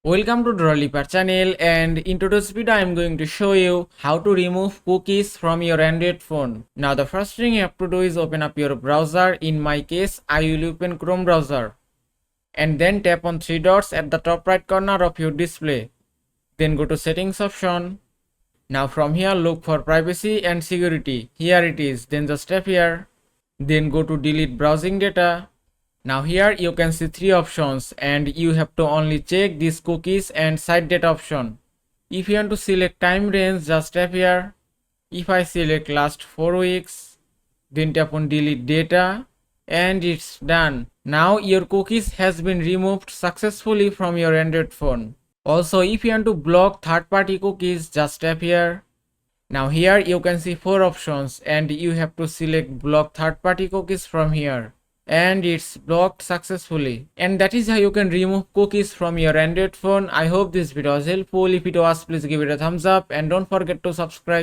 Welcome to Droliper channel, and in today's video I am going to show you how to remove cookies from your Android phone. Now the first thing you have to do is open up your browser. In my case I will open Chrome browser and then tap on three dots at the top right corner of your display. Then go to settings option. Now from here look for privacy and security. Here it is. Then just tap here. Then go to delete browsing data. Now here you can see three options and you have to only check these cookies and site data option. If you want to select time range, just tap here. If I select last 4 weeks, then tap on delete data and it's done. Now your cookies has been removed successfully from your Android phone. Also, if you want to block third-party cookies, just tap here. Now here you can see four options and you have to select block third-party cookies from here. And it's blocked successfully. And that is how you can remove cookies from your Android phone. I hope this video was helpful. If it was, please give it a thumbs up and don't forget to subscribe.